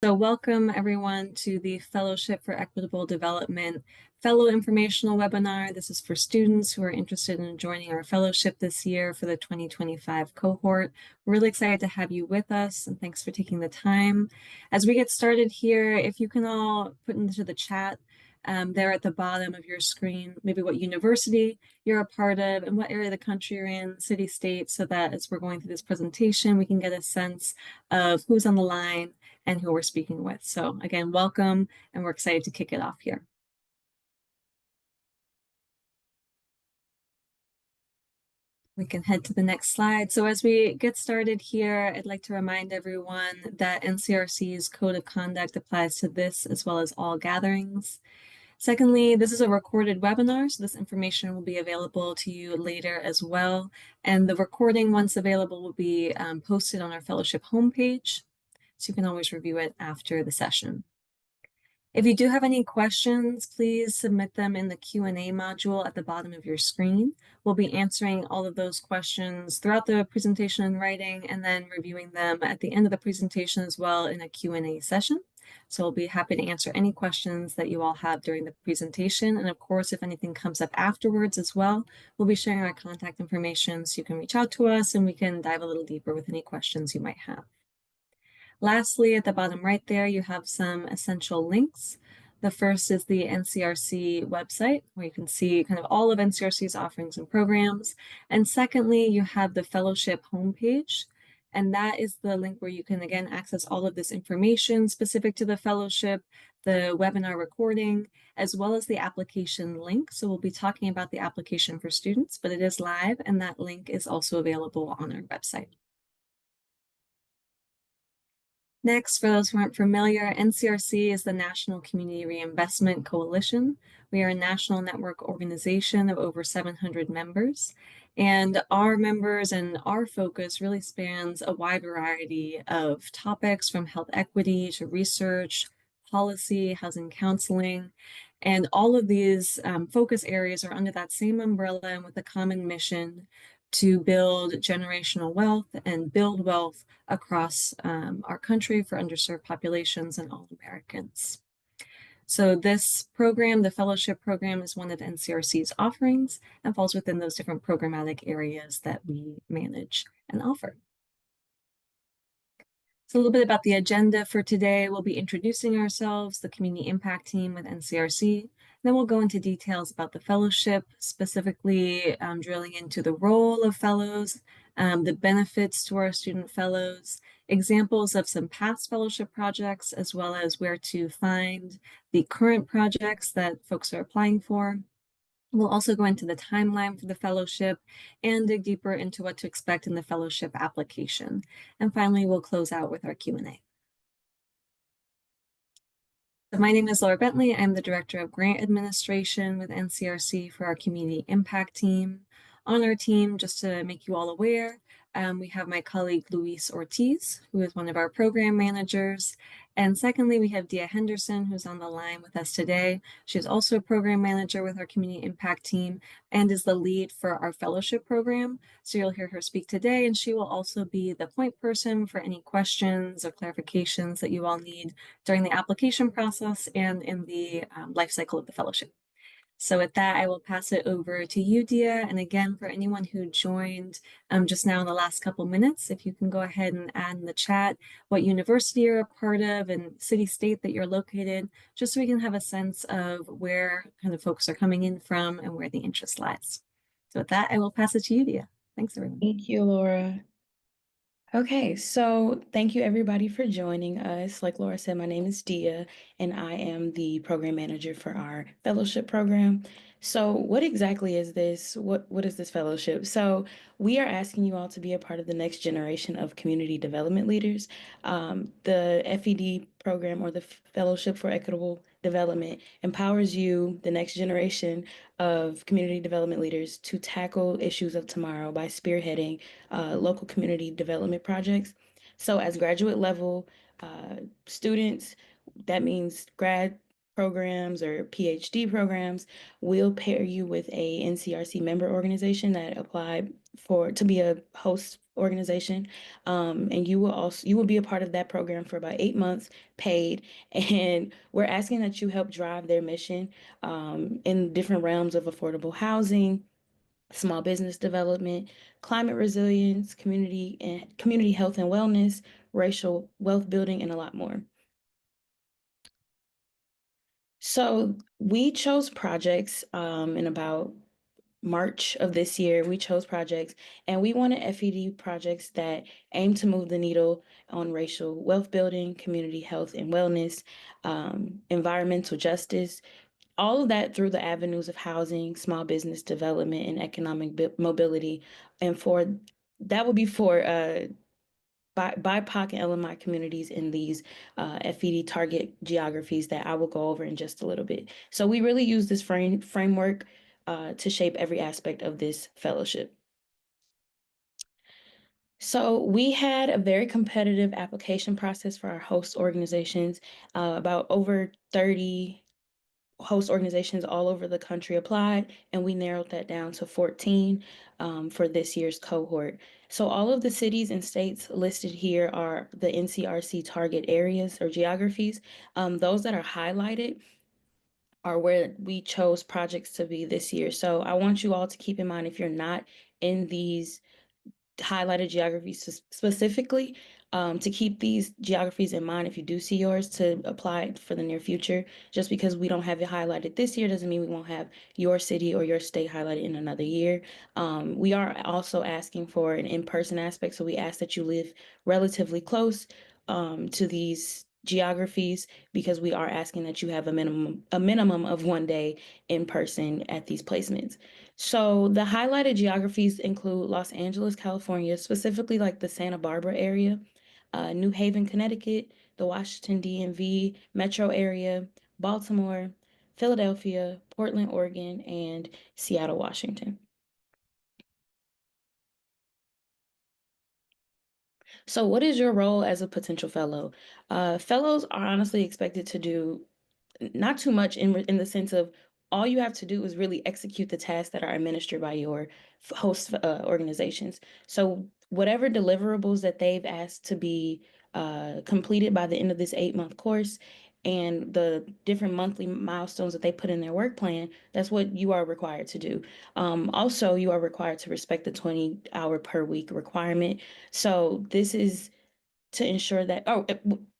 So welcome everyone to the Fellowship for Equitable Development Fellow Informational Webinar. This is for students who are interested in joining our fellowship this year for the 2025 cohort. We're really excited to have you with us, and thanks for taking the time. As we get started here, if you can all put into the chat there at the bottom of your screen, maybe what university you're a part of and what area of the country you're in, city, state, so that as we're going through this presentation, we can get a sense of who's on the line and who we're speaking with. So again, welcome, and we're excited to kick it off here. We can head to the next slide. So as we get started here, I'd like to remind everyone that NCRC's Code of Conduct applies to this as well as all gatherings. Secondly, this is a recorded webinar, so this information will be available to you later as well. And the recording, once available, will be posted on our fellowship homepage, so you can always review it after the session. If you do have any questions, please submit them in the Q&A module at the bottom of your screen. We'll be answering all of those questions throughout the presentation in writing and then reviewing them at the end of the presentation as well in a Q&A session. So we'll be happy to answer any questions that you all have during the presentation. And of course, if anything comes up afterwards as well, we'll be sharing our contact information so you can reach out to us and we can dive a little deeper with any questions you might have. Lastly, at the bottom right there, you have some essential links. The first is the NCRC website, where you can see kind of all of NCRC's offerings and programs. And secondly, you have the fellowship homepage. And that is the link where you can, again, access all of this information specific to the fellowship, the webinar recording, as well as the application link. So we'll be talking about the application for students, but it is live, and that link is also available on our website. Next, for those who aren't familiar, NCRC is the National Community Reinvestment Coalition. We are a national network organization of over 700 members, and our members and our focus really spans a wide variety of topics from health equity to research, policy, housing counseling, and all of these focus areas are under that same umbrella and with a common mission to build generational wealth and build wealth across our country for underserved populations and all Americans. So this program, the fellowship program, is one of NCRC's offerings and falls within those different programmatic areas that we manage and offer. So a little bit about the agenda for today. We'll be introducing ourselves, the community impact team with NCRC. Then we'll go into details about the fellowship, specifically drilling into the role of fellows, the benefits to our student fellows, examples of some past fellowship projects, as well as where to find the current projects that folks are applying for. We'll also go into the timeline for the fellowship and dig deeper into what to expect in the fellowship application. And finally, we'll close out with our Q&A. So my name is Laura Bentley. I'm the Director of Grant Administration with NCRC for our Community Impact Team. On our team, just to make you all aware, we have my colleague Luis Ortiz, who is one of our program managers. And secondly, we have Dia Henderson, who's on the line with us today. She's also a program manager with our Community Impact Team and is the lead for our fellowship program. So you'll hear her speak today, and she will also be the point person for any questions or clarifications that you all need during the application process and in the life cycle of the fellowship. So with that, I will pass it over to you, Dia. And again, for anyone who joined just now in the last couple minutes, if you can go ahead and add in the chat what university you're a part of and city, state that you're located, just so we can have a sense of where kind of folks are coming in from and where the interest lies. So with that, I will pass it to you, Dia. Thanks, everyone. Thank you, Laura. Okay, so thank you everybody for joining us. Like Laura said, my name is Dia, and I am the program manager for our fellowship program. So what exactly is this? What is this fellowship? So we are asking you all to be a part of the next generation of community development leaders. The FED program, or the Fellowship for Equitable Development, empowers you, the next generation of community development leaders, to tackle issues of tomorrow by spearheading local community development projects. So as graduate level students, that means programs or PhD programs, we'll pair you with a NCRC member organization that applied for to be a host organization. And you will be a part of that program for about 8 months paid. And we're asking that you help drive their mission in different realms of affordable housing, small business development, climate resilience, community health and wellness, racial wealth building, and a lot more. So we chose projects in about March of this year. We chose projects and we wanted FED projects that aim to move the needle on racial wealth building, community health and wellness, environmental justice, all of that through the avenues of housing, small business development, and economic mobility. And for that would be for BIPOC and LMI communities in these FED target geographies that I will go over in just a little bit. So we really use this framework to shape every aspect of this fellowship. So we had a very competitive application process for our host organizations. About over 30 host organizations all over the country applied, and we narrowed that down to 14 for this year's cohort. So all of the cities and states listed here are the NCRC target areas or geographies. Those that are highlighted are where we chose projects to be this year. So I want you all to keep in mind if you're not in these highlighted geographies specifically, to keep these geographies in mind if you do see yours to apply for the near future. Just because we don't have it highlighted this year doesn't mean we won't have your city or your state highlighted in another year. We are also asking for an in-person aspect, so we ask that you live relatively close to these geographies because we are asking that you have a minimum of 1 day in person at these placements. So the highlighted geographies include Los Angeles, California, specifically like the Santa Barbara area, New Haven, Connecticut, the Washington DMV metro area, Baltimore, Philadelphia, Portland, Oregon, and Seattle, Washington. So what is your role as a potential fellow? Fellows are honestly expected to do not too much in the sense of all you have to do is really execute the tasks that are administered by your host organizations. So whatever deliverables that they've asked to be completed by the end of this 8 month course and the different monthly milestones that they put in their work plan, that's what you are required to do. Also, you are required to respect the 20-hour per week requirement. So this is to ensure that,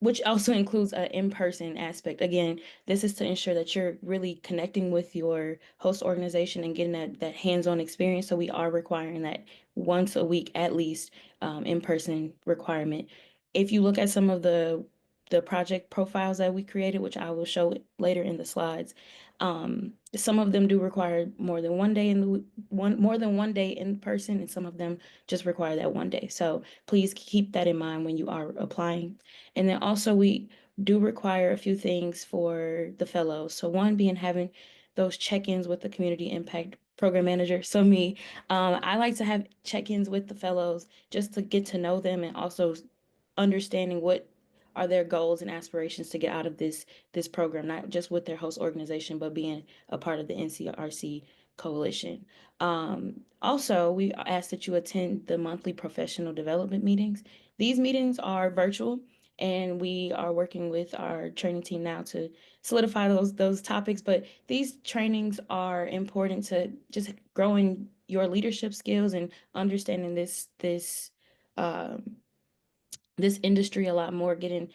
which also includes an in-person aspect. Again, this is to ensure that you're really connecting with your host organization and getting that hands-on experience. So we are requiring that once a week at least, in-person requirement. If you look at some of the project profiles that we created, which I will show later in the slides, some of them do require more than 1 day in person, and some of them just require that 1 day. So please keep that in mind when you are applying. And then also we do require a few things for the fellows. So one being having those check-ins with the community impact program manager. So me, I like to have check-ins with the fellows just to get to know them and also understanding what are their goals and aspirations to get out of this program, not just with their host organization, but being a part of the NCRC coalition. Also, we ask that you attend the monthly professional development meetings. These meetings are virtual, and we are working with our training team now to solidify those topics. But these trainings are important to just growing your leadership skills and understanding um, this industry a lot more, getting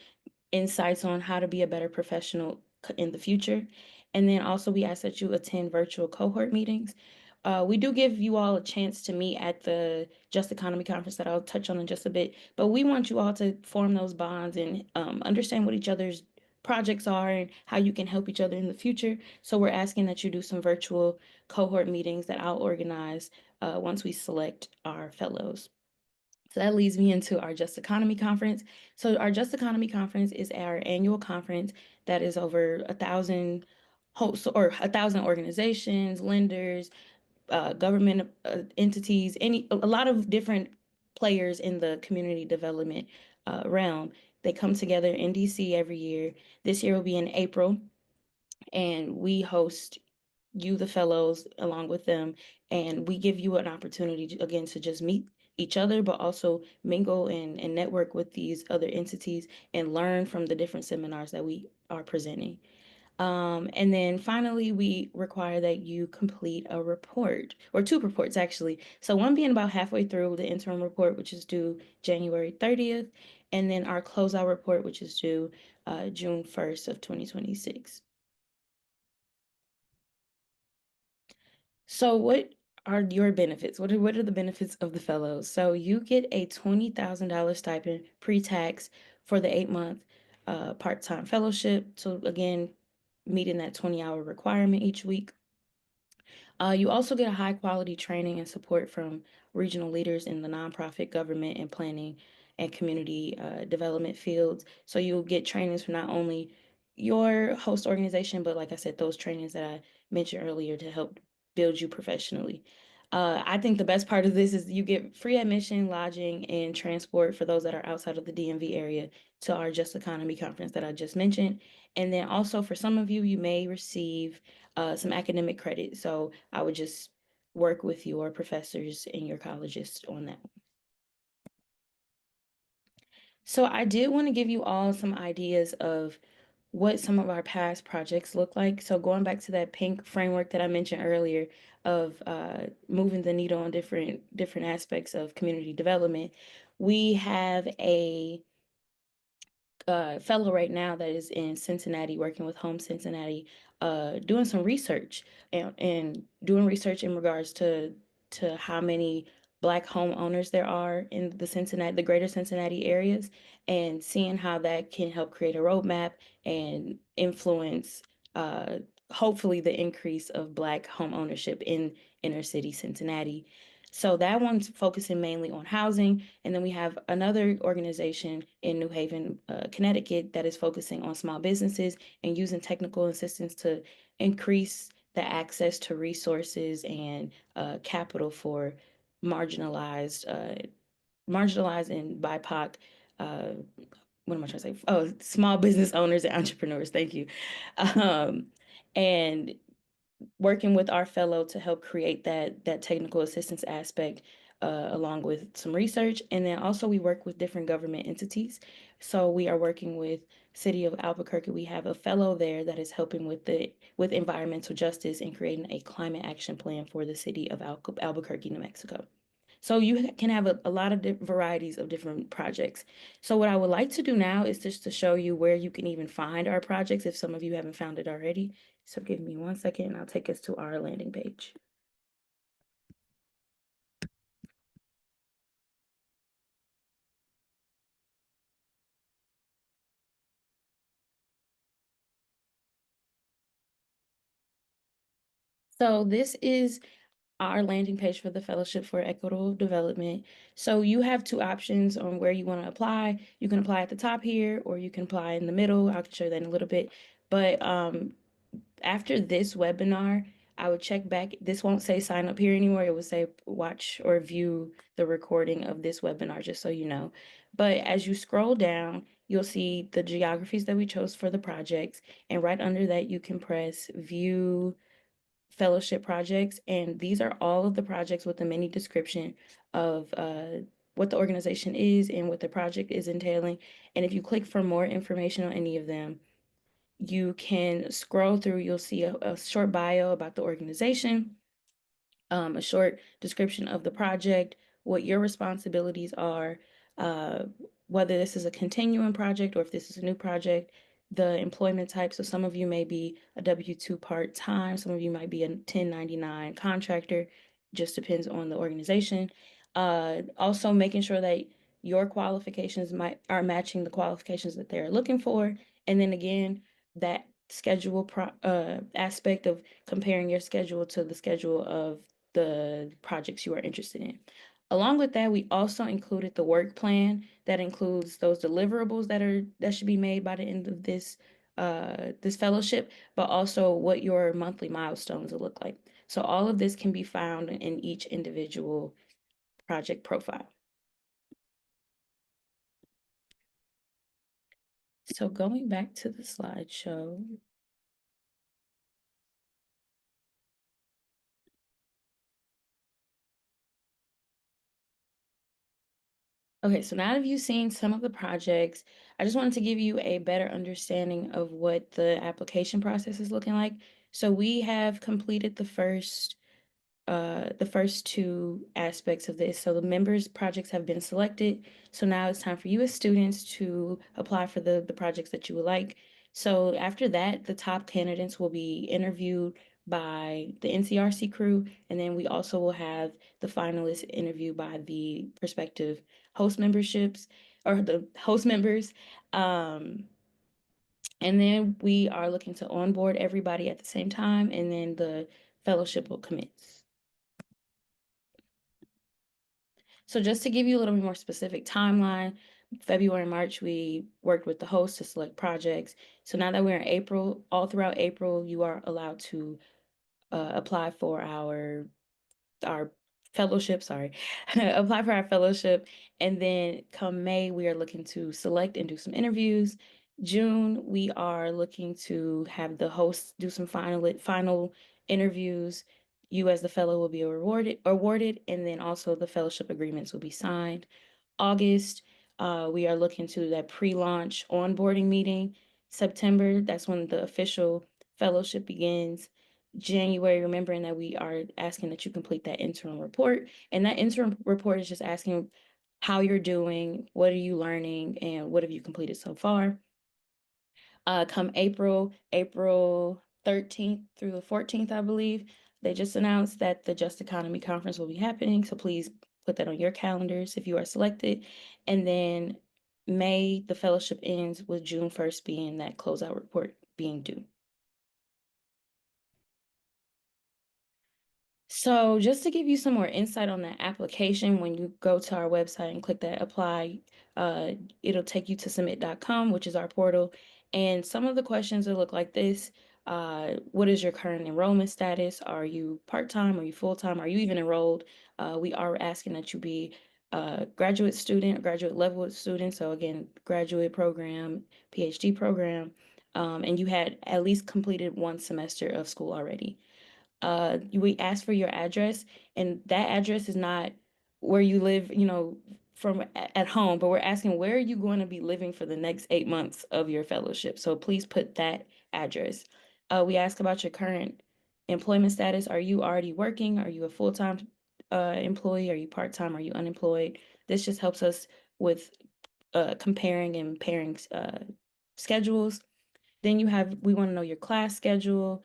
insights on how to be a better professional in the future. And then also we ask that you attend virtual cohort meetings. We do give you all a chance to meet at the Just Economy Conference that I'll touch on in just a bit, but we want you all to form those bonds and understand what each other's projects are and how you can help each other in the future. So we're asking that you do some virtual cohort meetings that I'll organize once we select our fellows. So that leads me into our Just Economy Conference. So our Just Economy Conference is our annual conference that is over 1,000 hosts or 1,000 organizations, lenders, government entities, a lot of different players in the community development realm. They come together in DC every year. This year will be in April. and we host you, the fellows, along with them, and we give you an opportunity to, again, to just meet each other, but also mingle and network with these other entities and learn from the different seminars that we are presenting. And then finally, we require that you complete a report, or two reports actually. So one being about halfway through the interim report, which is due January 30th, and then our closeout report, which is due June 1st of 2026. So what are your benefits? What are the benefits of the fellows? So you get a $20,000 stipend pre-tax for the 8-month part-time fellowship. So again, meeting that 20-hour requirement each week. You also get a high quality training and support from regional leaders in the nonprofit, government, and planning and community development fields. So you'll get trainings from not only your host organization, but like I said, those trainings that I mentioned earlier to help build you professionally. I think the best part of this is you get free admission, lodging, and transport for those that are outside of the DMV area to our Just Economy conference that I just mentioned. And then also for some of you, you may receive some academic credit. So I would just work with your professors and your colleges on that. So I did want to give you all some ideas of what some of our past projects look like. So going back to that pink framework that I mentioned earlier of moving the needle on different aspects of community development, we have a fellow right now that is in Cincinnati, working with Home Cincinnati, doing some research and doing research in regards to how many Black homeowners there are in the greater Cincinnati areas, and seeing how that can help create a roadmap and influence, uh, hopefully, the increase of Black home ownership in inner city Cincinnati. So that one's focusing mainly on housing. And then we have another organization in New Haven, Connecticut, that is focusing on small businesses and using technical assistance to increase the access to resources and capital for marginalized, marginalized and BIPOC. Uh, what am I trying to say? Oh, small business owners and entrepreneurs. Thank you. Um, and working with our fellow to help create that technical assistance aspect, along with some research. And then also we work with different government entities. So we are working with City of Albuquerque. We have a fellow there that is helping with environmental justice and creating a climate action plan for the city of Albuquerque, New Mexico. So you can have a lot of varieties of different projects. So what I would like to do now is just to show you where you can even find our projects if some of you haven't found it already. So give me one second and I'll take us to our landing page. So this is our landing page for the Fellowship for Equitable Development. So you have two options on where you want to apply. You can apply at the top here, or you can apply in the middle. I'll show you that in a little bit. But after this webinar, I would check back. This won't say sign up here anymore. It will say watch or view the recording of this webinar, just so you know. But as you scroll down, you'll see the geographies that we chose for the projects. And right under that, you can press view fellowship projects. And these are all of the projects with a mini description of what the organization is and what the project is entailing. And if you click for more information on any of them, you can scroll through, you'll see a short bio about the organization, a short description of the project, what your responsibilities are, uh, whether this is a continuing project or if this is a new project, the employment type. So some of you may be a W-2 part-time, some of you might be a 1099 contractor, just depends on the organization. Also making sure that your qualifications are matching the qualifications that they're looking for. And then again, that aspect of comparing your schedule to the schedule of the projects you are interested in. Along with that, we also included the work plan that includes those deliverables that should be made by the end of this fellowship, but also what your monthly milestones will look like. So all of this can be found in each individual project profile. So going back to the slideshow, Okay, so now that you've seen some of the projects, I just wanted to give you a better understanding of what the application process is looking like. So we have completed the first two aspects of this. So the members' projects have been selected. So now it's time for you as students to apply for the projects that you would like. So after that, the top candidates will be interviewed by the NCRC crew, and then we also will have the finalists interviewed by the prospective host memberships or the host members. And then we are looking to onboard everybody at the same time, and then the fellowship will commence. So just to give you a little bit more specific timeline, February and March, we worked with the host to select projects. So now that we're in April, all throughout April, you are allowed to apply for our fellowship, sorry, apply for our fellowship. And then come May, we are looking to select and do some interviews. June, we are looking to have the host do some final interviews. You as the fellow will be awarded, and then also the fellowship agreements will be signed. August, we are looking to that pre-launch onboarding meeting. September, that's when the official fellowship begins. January, remembering that we are asking that you complete that interim report. And that interim report is just asking how you're doing, what are you learning, and what have you completed so far. Come April 13th through the 14th, I believe, they just announced that the Just Economy Conference will be happening. So please put that on your calendars if you are selected. And then May, the fellowship ends with June 1st being that closeout report being due. So just to give you some more insight on that application, when you go to our website and click that apply, uh, it'll take you to submit.com, which is our portal. And some of the questions will look like this. What is your current enrollment status? Are you part-time? Are you full-time? Are you even enrolled? We are asking that you be a graduate student, graduate level student. So again, graduate program, PhD program, and you had at least completed one semester of school already. We ask for your address, and that address is not where you live, from at home, but we're asking where are you going to be living for the next 8 months of your fellowship. So please put that address. We ask about your current employment status. Are you already working? Are you a full-time employee? Are you part-time? Are you unemployed? This just helps us with comparing and pairing schedules. Then we want to know your class schedule.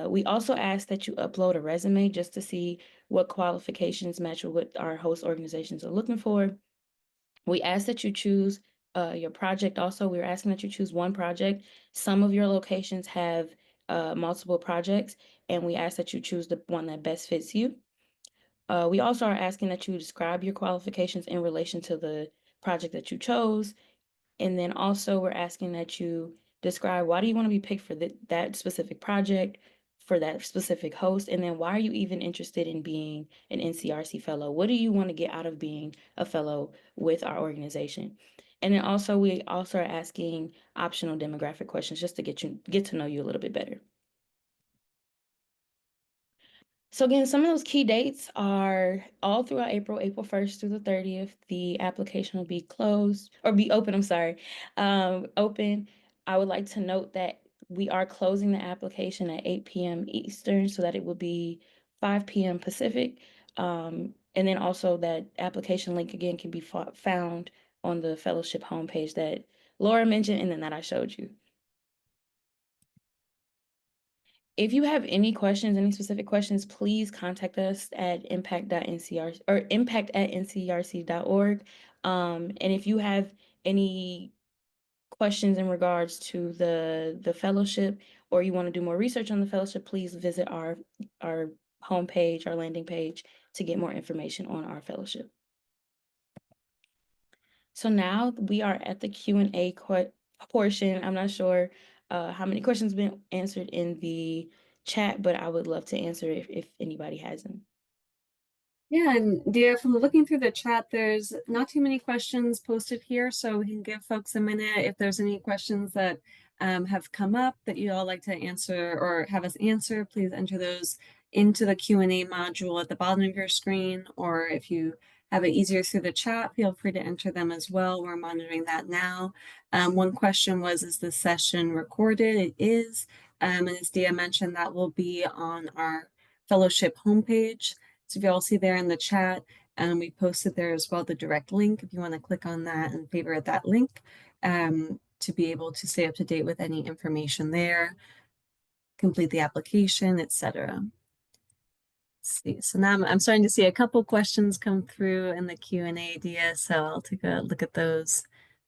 We also ask that you upload a resume just to see what qualifications match with what our host organizations are looking for. We ask that you choose your project also. We're asking that you choose one project. Some of your locations have multiple projects, and we ask that you choose the one that best fits you. We also are asking that you describe your qualifications in relation to the project that you chose. And then also we're asking that you describe why do you want to be picked for that specific project, for that specific host, and then why are you even interested in being an NCRC fellow? What do you want to get out of being a fellow with our organization? And then also we also are asking optional demographic questions just to get to know you a little bit better. So again, some of those key dates are all throughout April, April 1st through the 30th. The application will be closed or be open, I'm sorry. Open. I would like to note that we are closing the application at 8 p.m. Eastern so that it will be 5 p.m. Pacific. And then also that application link again can be found on the fellowship homepage that Laura mentioned and then that I showed you. If you have any questions, any specific questions, please contact us at impact.ncrc or impact@ncrc.org. And if you have any questions in regards to the fellowship or you want to do more research on the fellowship, please visit our homepage, our landing page to get more information on our fellowship. So now we are at the Q&A portion. I'm not sure how many questions been answered in the chat, but I would love to answer if anybody has them. Yeah, and Dia, from looking through the chat, there's not too many questions posted here, so we can give folks a minute if there's any questions that have come up that you all like to answer or have us answer. Please enter those into the Q&A module at the bottom of your screen, or if you have it easier through the chat, feel free to enter them as well. We're monitoring that now. One question was, is the session recorded? It is. And as Dia mentioned, that will be on our fellowship homepage. So if you all see there in the chat, and we posted there as well the direct link if you want to click on that and favorite that link to be able to stay up to date with any information there, complete the application, etc. See, so now I'm starting to see a couple questions come through in the Q&A, Dia, so I'll take a look at those.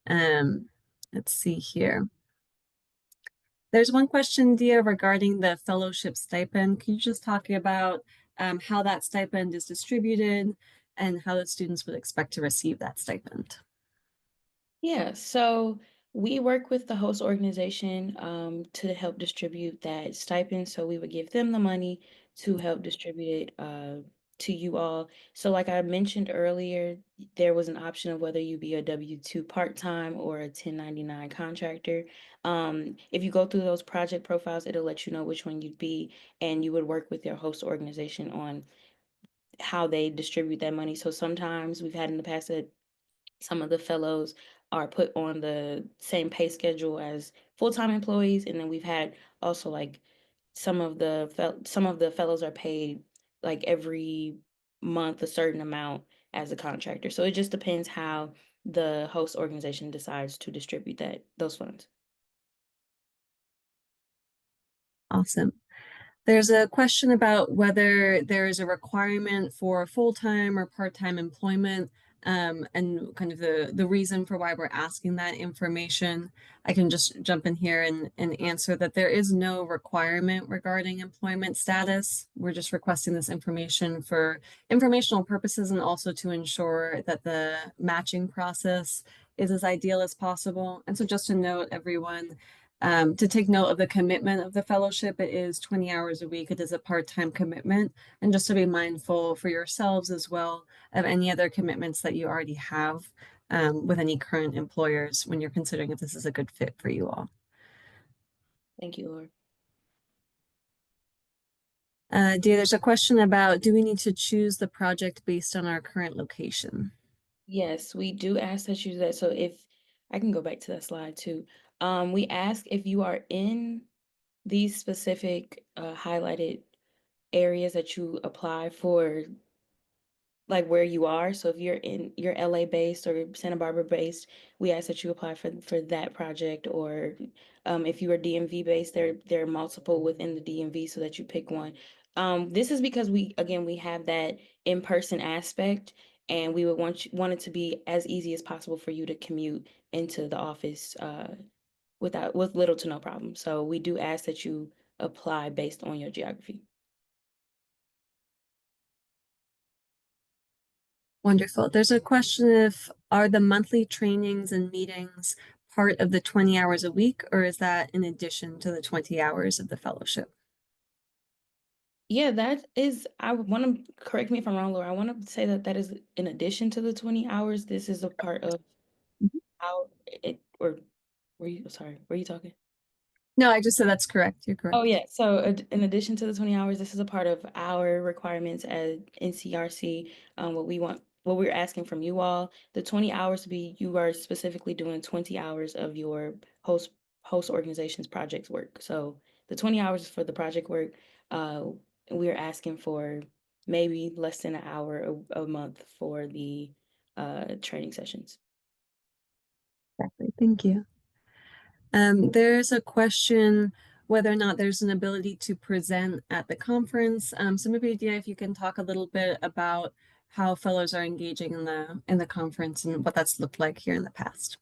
Um, let's see here. There's one question, Dia, regarding the fellowship stipend. Can you just talk about how that stipend is distributed and how the students would expect to receive that stipend? Yeah, so we work with the host organization to help distribute that stipend. So we would give them the money to help distribute it to you all. So, like I mentioned earlier, there was an option of whether you be a W-2 part-time or a 1099 contractor. If you go through those project profiles, it'll let you know which one you'd be, and you would work with your host organization on how they distribute that money. So sometimes we've had in the past that some of the fellows are put on the same pay schedule as full-time employees, and then we've had also like some of the fellows are paid like every month a certain amount as a contractor. So it just depends how the host organization decides to distribute those funds. Awesome. There's a question about whether there is a requirement for full-time or part-time employment, and kind of the reason for why we're asking that information. I can just jump in here and answer that there is no requirement regarding employment status. We're just requesting this information for informational purposes and also to ensure that the matching process is as ideal as possible. And so just to note, everyone, to take note of the commitment of the fellowship, it is 20 hours a week. It is a part-time commitment. And just to be mindful for yourselves as well of any other commitments that you already have with any current employers when you're considering if this is a good fit for you all. Thank you, Laura. Dee, there's a question about, do we need to choose the project based on our current location? Yes, we do ask that you do that. So if I can go back to that slide too. We ask if you are in these specific highlighted areas that you apply for, like where you are. So if you're LA based or Santa Barbara based, we ask that you apply for that project. Or if you are DMV based, there are multiple within the DMV, so that you pick one. This is because we have that in-person aspect, and we would want it to be as easy as possible for you to commute into the office with little to no problem. So we do ask that you apply based on your geography. Wonderful. There's a question if are the monthly trainings and meetings part of the 20 hours a week, or is that in addition to the 20 hours of the fellowship? Yeah, that is, I want to correct me if I'm wrong, Laura. I want to say that that is in addition to the 20 hours. This is a part of Mhm. how it, or were you talking? No, I just said that's correct. You're Oh, correct. yeah. So in addition to the 20 hours, this is a part of our requirements at NCRC. What we're asking from you all, the 20 hours to be, you are specifically doing 20 hours of your host organization's projects work. So the 20 hours is for the project work. Uh, we're asking for maybe less than an hour a month for the training sessions. Exactly. Thank you. There's a question whether or not there's an ability to present at the conference. So maybe, Dia, if you can talk a little bit about how fellows are engaging in the conference and what that's looked like here in the past.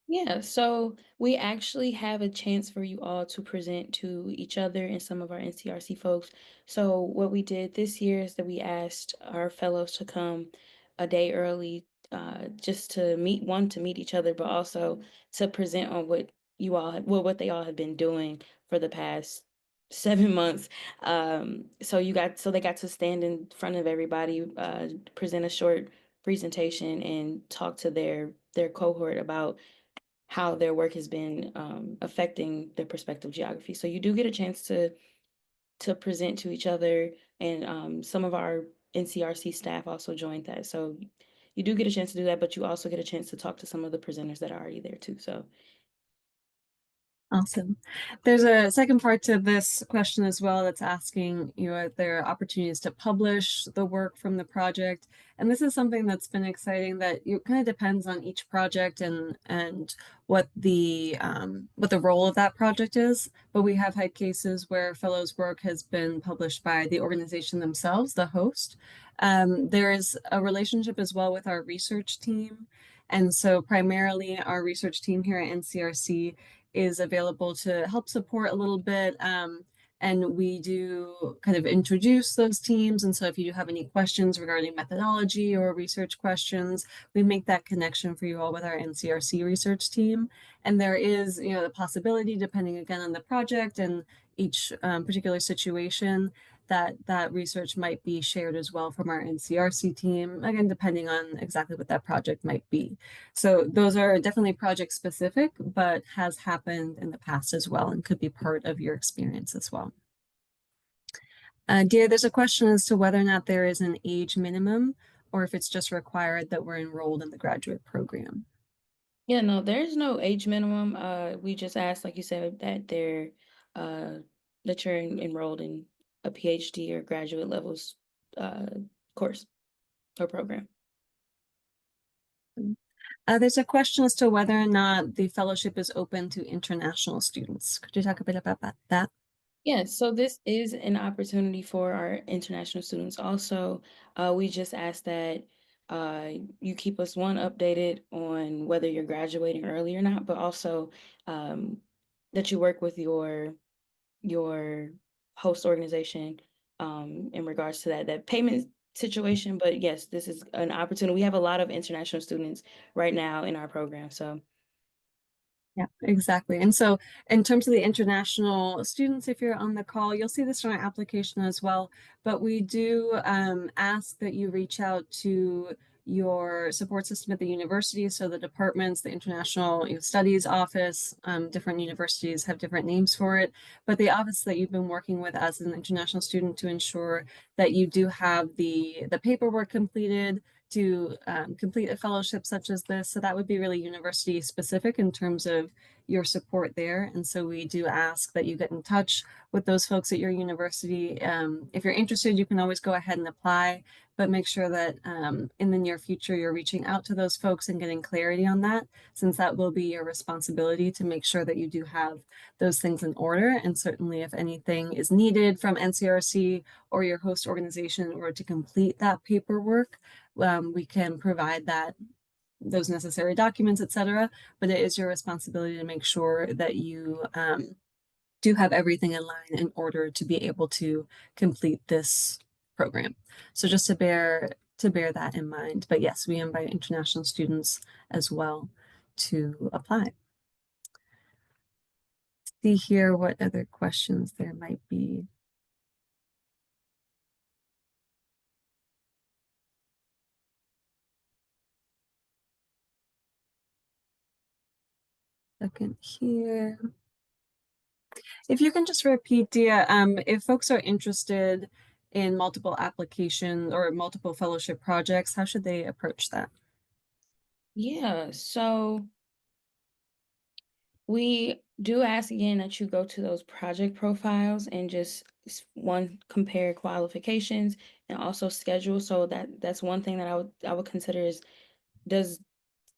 Yeah, so we actually have a chance for you all to present to each other and some of our NCRC folks. So what we did this year is that we asked our fellows to come a day early, just to to meet each other, but also to present on what they all have been doing for the past 7 months. So they got to stand in front of everybody, present a short presentation and talk to their cohort about how their work has been affecting their perspective geography. So you do get a chance to present to each other, and some of our NCRC staff also joined that. So you do get a chance to do that, but you also get a chance to talk to some of the presenters that are already there too. So Awesome. There's a second part to this question as well that's asking, if there are opportunities to publish the work from the project. And this is something that's been exciting that it kind of depends on each project and what the role of that project is. But we have had cases where fellows' work has been published by the organization themselves, the host. There is a relationship as well with our research team. And so primarily our research team here at NCRC is available to help support a little bit. And we do kind of introduce those teams. And so if you do have any questions regarding methodology or research questions, we make that connection for you all with our NCRC research team. And there is, the possibility, depending again on the project and each particular situation, that research might be shared as well from our NCRC team, again, depending on exactly what that project might be. So those are definitely project specific, but has happened in the past as well and could be part of your experience as well. Dia, there's a question as to whether or not there is an age minimum or if it's just required that we're enrolled in the graduate program. yeah, no, there's no age minimum. We just asked, like you said, uh that you're enrolled in a PhD or graduate levels uh course or program. There's a question as to whether or not the fellowship is open to international students. Could you talk a bit about that? Yeah, so this is an opportunity for our international students. Also, we just ask that you keep us one updated on whether you're graduating early or not, but also um, that you work with your host organization in regards to that payment situation. But yes, this is an opportunity. We have a lot of international students right now in our program, so. Yeah, exactly. And so, in terms of the international students, if you're on the call, you'll see this on our application as well. But we do ask that you reach out to your support system at the university. So, the departments, the International Studies Office, different universities have different names for it. But the office that you've been working with as an international student to ensure that you do have the paperwork completed to complete a fellowship such as this. So that would be really university specific in terms of your support there. And so we do ask that you get in touch with those folks at your university. If you're interested, you can always go ahead and apply, but make sure that in the near future you're reaching out to those folks and getting clarity on that, since that will be your responsibility to make sure that you do have those things in order. And certainly if anything is needed from NCRC or your host organization in order to complete that paperwork, we can provide those necessary documents, etc. But it is your responsibility to make sure that you do have everything in line in order to be able to complete this program. So just to bear that in mind. But yes, we invite international students as well to apply. See here what other questions there might be. Second here. If you can just repeat, Dia, if folks are interested in multiple application or multiple fellowship projects, how should they approach that? Yeah, so we do ask again that you go to those project profiles and just one compare qualifications and also schedule. So that's one thing that I would consider is does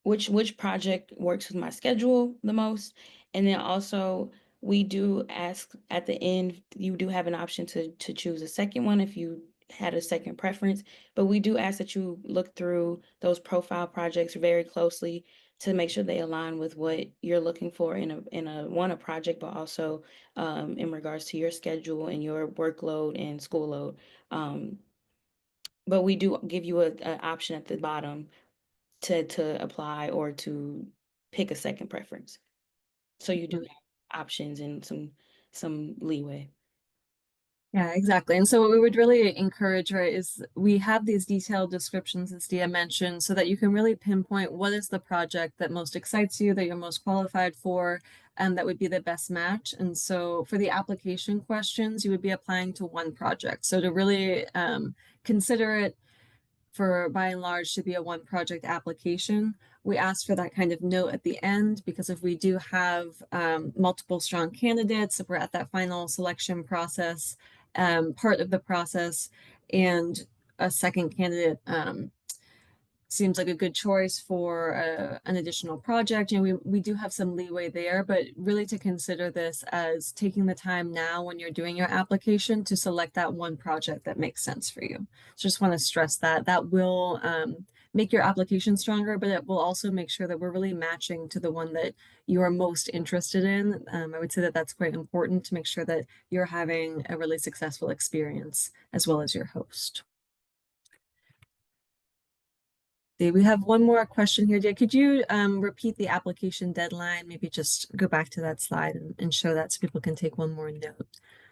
which project works with my schedule the most. And then also we do ask at the end, you do have an option to choose a second one if you had a second preference, but we do ask that you look through those profile projects very closely to make sure they align with what you're looking for in a project, but also in regards to your schedule and your workload and school load. Um, but we do give you a option at the bottom to apply or to pick a second preference. So you do have options and some leeway. Yeah, exactly. And so what we would really encourage, right, is we have these detailed descriptions, as Dia mentioned, so that you can really pinpoint what is the project that most excites you, that you're most qualified for, and that would be the best match. And so for the application questions, you would be applying to one project. So to really consider it for by and large to be a one project application. We ask for that kind of note at the end because if we do have multiple strong candidates, if we're at that final selection process, part of the process, and a second candidate seems like a good choice for an additional project. We do have some leeway there, but really to consider this as taking the time now when you're doing your application to select that one project that makes sense for you. So just want to stress that that will make your application stronger, but it will also make sure that we're really matching to the one that you are most interested in. I would say that that's quite important to make sure that you're having a really successful experience as well as your host. We have one more question here, Dia. Could you repeat the application deadline? Maybe just go back to that slide and show that so people can take one more note.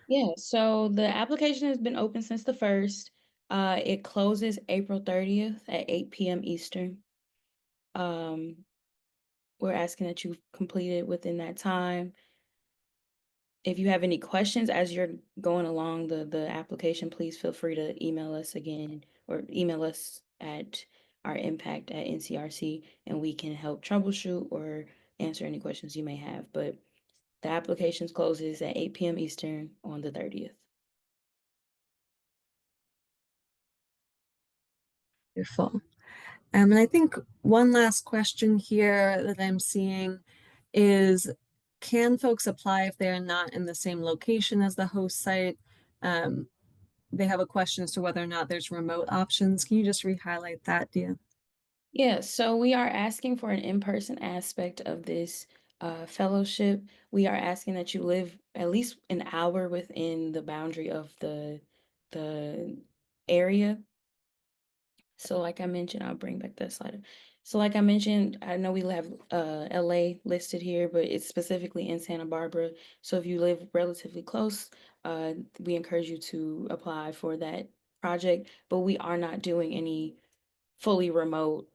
Yeah, so the application has been open since the first. It closes April 30th at 8 p.m. Eastern. Um, we're asking that you complete it within that time. If you have any questions as you're going along the application, please feel free to email us again or email us at our impact at NCRC and we can help troubleshoot or answer any questions you may have. But the applications closes at 8 p.m. Eastern on the 30th. Beautiful. And I think one last question here that I'm seeing is, can folks apply if they're not in the same location as the host site? Um, they have a question as to whether or not there's remote options. Can you just re-highlight that, Dia? Yeah, so we are asking for an in-person aspect of this fellowship. We are asking that you live at least an hour within the boundary of the area. So like I mentioned, I'll bring back that slide. So like I mentioned, I know we have LA listed here, but it's specifically in Santa Barbara. So if you live relatively close, we encourage you to apply for that project, but we are not doing any fully remote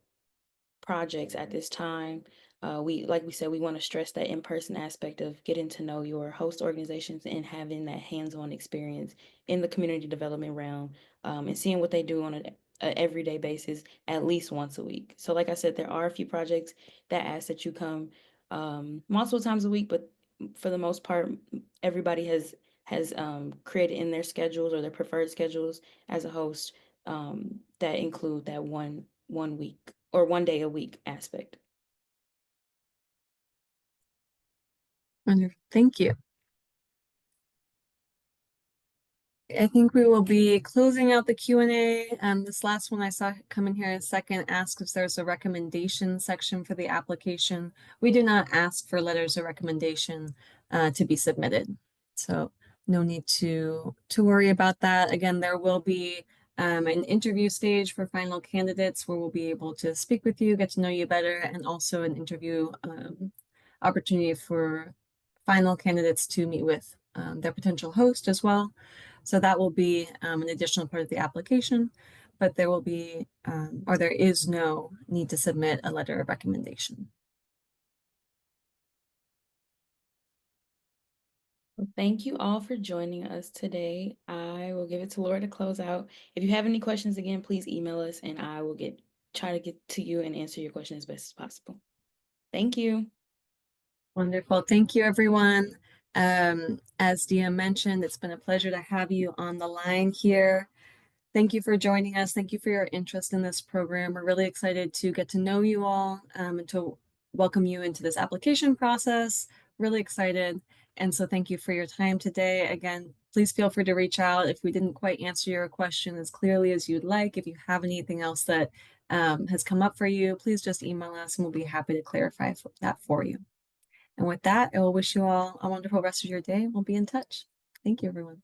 projects at this time. Like we said, we want to stress that in-person aspect of getting to know your host organizations and having that hands-on experience in the community development realm, and seeing what they do on a everyday basis at least once a week. So like I said, there are a few projects that ask that you come multiple times a week, but for the most part, everybody has created in their schedules or their preferred schedules as a host that include that one week or one day a week aspect. Wonderful. Thank you. I think we will be closing out the Q&A. This last one I saw come in here in a second asks if there's a recommendation section for the application. We do not ask for letters of recommendation to be submitted. So no need to worry about that. Again, there will be an interview stage for final candidates where we'll be able to speak with you, get to know you better, and also an interview opportunity for final candidates to meet with their potential host as well. So that will be an additional part of the application, but there will be, or there is no need to submit a letter of recommendation. Well, thank you all for joining us today. I will give it to Laura to close out. If you have any questions again, please email us and I will try to get to you and answer your question as best as possible. Thank you. Wonderful. Thank you, everyone. As Dia mentioned, it's been a pleasure to have you on the line here. Thank you for joining us. Thank you for your interest in this program. We're really excited to get to know you all and to welcome you into this application process. Really excited. And so thank you for your time today. Again, please feel free to reach out if we didn't quite answer your question as clearly as you'd like. If you have anything else that has come up for you, please just email us and we'll be happy to clarify that for you. And with that, I will wish you all a wonderful rest of your day. We'll be in touch. Thank you, everyone.